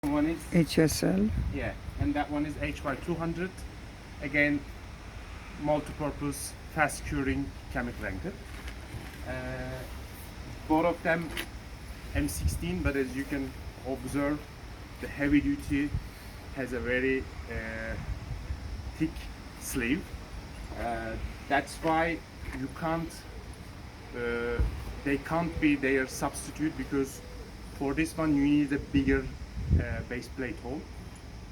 One is HSL. yeah, and that one is HY200. Again, multi-purpose, fast curing chemical anchor. Both of them M16, but as you can observe, the heavy duty has a very thick sleeve. That's why you can't. They can't be their substitute, because for this one you need a bigger base plate hole,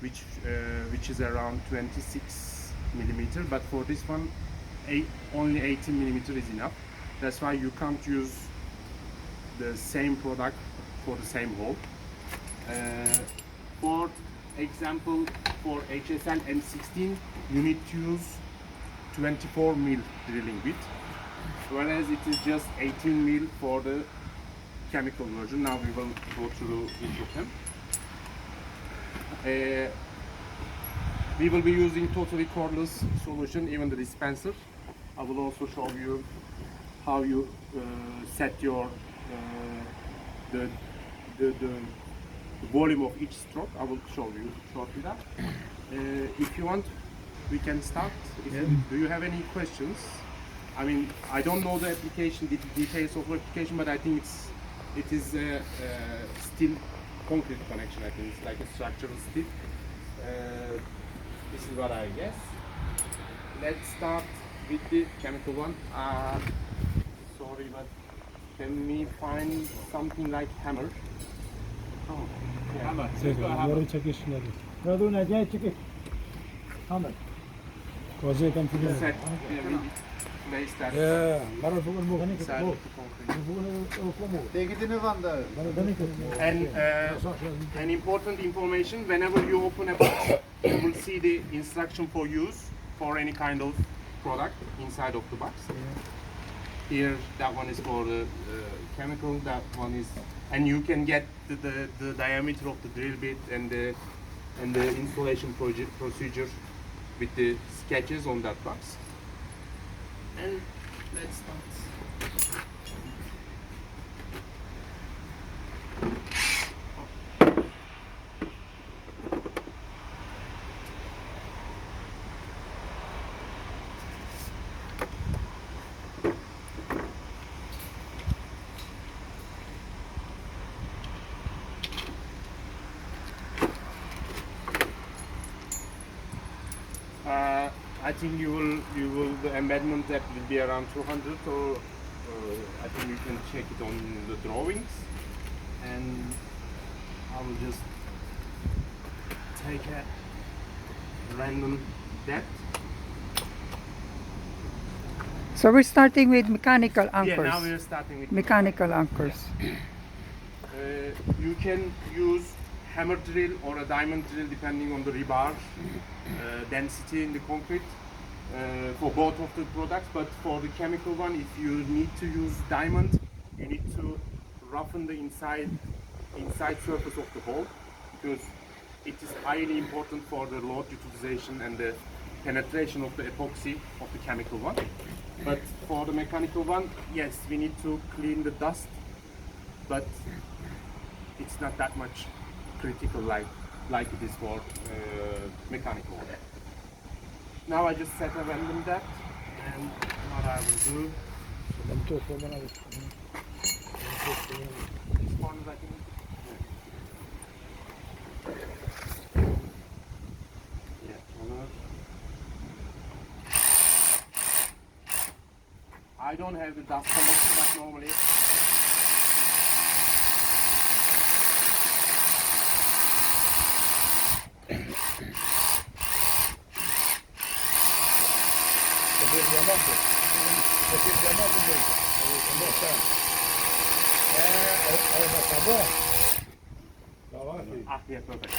which is around 26 millimeter. But for this one, only 18 millimeter is enough. That's why you can't use the same product for the same hole. For example, for HSL M16, you need to use 24 mil drilling bit, whereas it is just 18 mil for the chemical version. Now we will go through each of them. We will be using totally cordless solution, even the dispenser. I will also show you how you set your the volume of each stroke. I will show you shortly that. If you want, we can start. Do you have any questions? I mean, I don't know the application, the details of the application, but I think it is steel concrete connection. I think it's like a structural steel. This is what I guess. Let's start with the chemical one. Sorry, but can we find something like hammer? Oh, yeah. Hammer. Hammer çekişleri. Radun acayip çıkıyor. Hamur. Koze kan filan. Set. Yeah, we place that Mara full mo kani inside ko. of the concrete. Full mo. Tekidini vanda. Mara dani ko. And an important information: whenever you open a box, you will see the instruction for use for any kind of product inside of the box. Here, that one is for the chemical. That one is, and you can get the diameter of the drill bit and the installation procedure with the sketches on that box. And let's start. I think the embedment depth will be around 200, or I think you can check it on the drawings. And I will just take a random depth. So we're starting with mechanical anchors. Yeah, now we're starting with Mechanical anchors. You can use hammer drill or a diamond drill depending on the rebar density in the concrete for both of the products. But for the chemical one, if you need to use diamond, you need to roughen the inside surface of the hole, because it is highly important for the load utilization and the penetration of the epoxy of the chemical one. But for the mechanical one, yes, we need to clean the dust, but it's not that much critical like it is for mechanical one. Now I just set a random depth, and what I will do, Dam to ko bana. these corners I can, corner. I don't have the dust collection, but normally Diamante. Diamante mesmo. Tá bom? Tá lá, filho. yeah, perfect.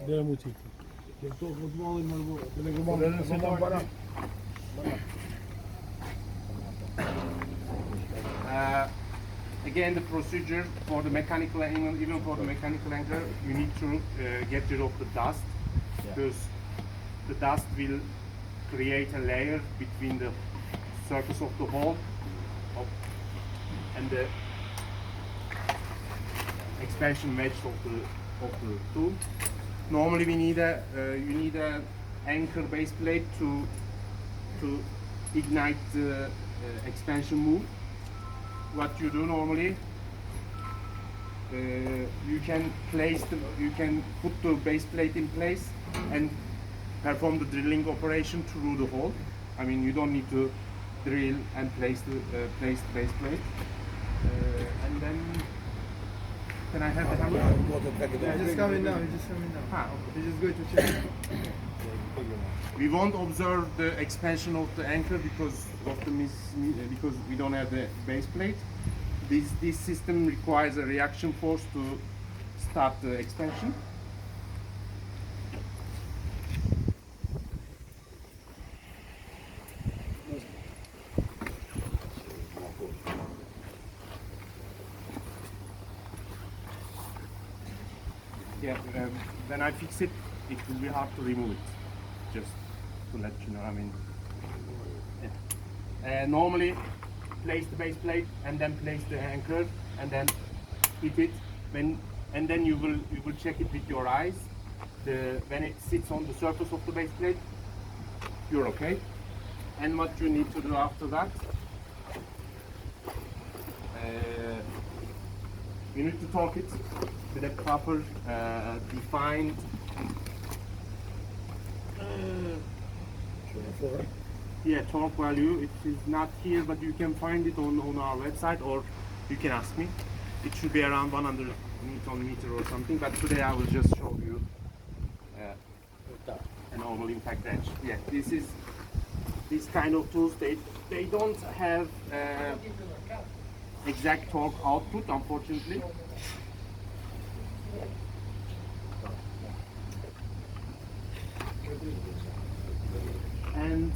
Deu muito. Tentou futebol e não vou. Again, the procedure for the mechanical angle, even for the mechanical anchor, you need to get rid of the dust, because the dust will create a layer between the surface of the hole and the expansion wedge of the tool. Normally we need you need a anchor base plate to ignite the expansion move. What you do normally, you can put the base plate in place and perform the drilling operation through the hole. I mean, you don't need to drill and place the base plate. And then, can I have the hammer? He's just coming now. He's just coming now. Ah, okay. He's just going to check. We won't observe the expansion of the anchor because because we don't have the base plate. This system requires a reaction force to start the expansion. Yeah, when I fix it, it will be hard to remove it. Just to let you know, I mean, yeah. Normally, place the base plate and then place the anchor and then hit it. And then you will check it with your eyes. When it sits on the surface of the base plate, you're okay. And what you need to do after that, you need to torque it with a proper defined torque value. It is not here, but you can find it on our website, or you can ask me. It should be around 100 Nm or something, but today I will just show you a normal impact wrench. Yeah, these kind of tools, they don't have exact torque output, unfortunately. And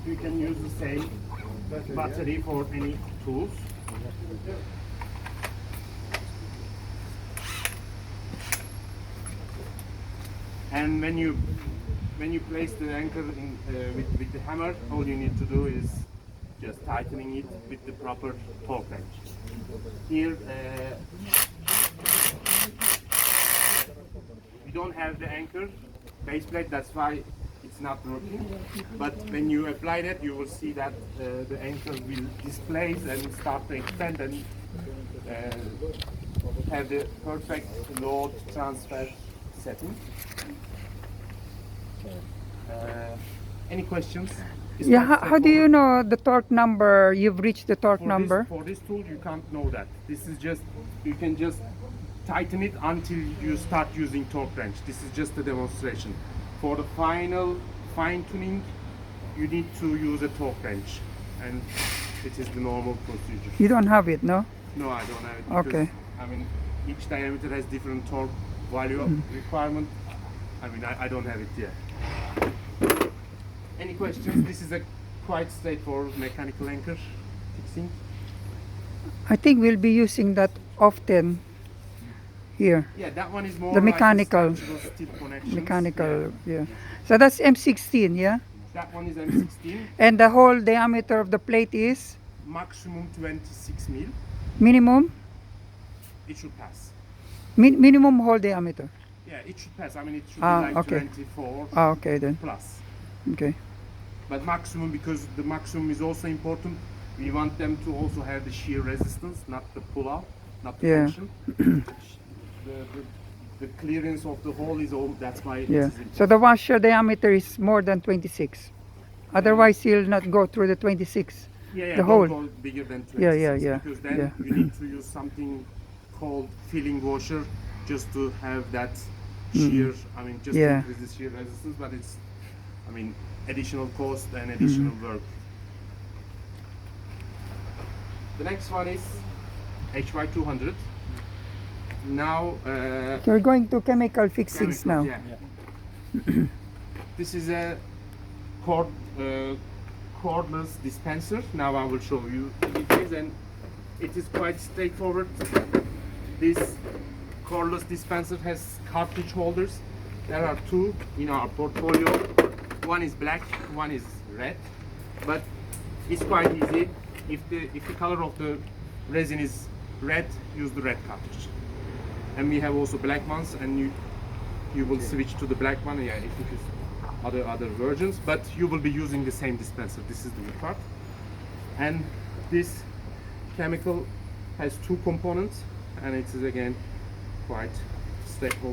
you can use the same battery for any tools. And when you place the anchor in, with the hammer, all you need to do is just tightening it with the proper torque wrench. Here we don't have the anchor base plate, that's why it's not working. But when you apply that, you will see that the anchor will displace and start to expand and have the perfect load transfer setting. Any questions? It's Yeah, quite how do you straightforward. know the torque number? You've reached the torque For number? for this tool, you can't know that. This is just, you can just tighten it until you start using torque wrench. This is just a demonstration. For the final fine tuning, you need to use a torque wrench, and it is the normal procedure. You don't have it, no? No, I don't have it because, Okay. I mean, each diameter has different torque value requirement. I mean, I don't have it yet. Any questions? This is a quite straightforward mechanical anchor fixing. I think we'll be using that often here. Yeah, that one is more The like a mechanical- structural steel connections. Mechanical, yeah. So that's M16, yeah? That one is M16, And the whole diameter of the plate is maximum 26 mil. minimum? It should pass. Minimum hole diameter. Yeah, it should pass. I mean, it should Ah, be like okay. 24 Ah, okay then. plus. Okay. But maximum, because the maximum is also important, we want them to also have the shear resistance, not the pull-out, not the Yeah. tension. the clearance of the hole is all, that's why it Yeah. is important. So the washer diameter is more than 26. Otherwise, you'll not go through the 26. Yeah, the don't hole. go bigger than 26, Yeah, yeah, yeah, because then yeah. you need to use something called filling washer just to have that shear, I mean, just Yeah. to increase the shear resistance, but it's, I mean, additional cost and additional work. The next one is HY200. Now, So we're going to chemical fixings chemicals, now. yeah. This is a cordless dispenser. Now I will show you the details, and it is quite straightforward. This cordless dispenser has cartridge holders. There are two in our portfolio. One is black, one is red, but it's quite easy. If the color of the resin is red, use the red cartridge. And we have also black ones, and you will switch to the black one. Yeah, if it is other versions, but you will be using the same dispenser. This is the good part. And this chemical has two components, and it is again quite straightforward.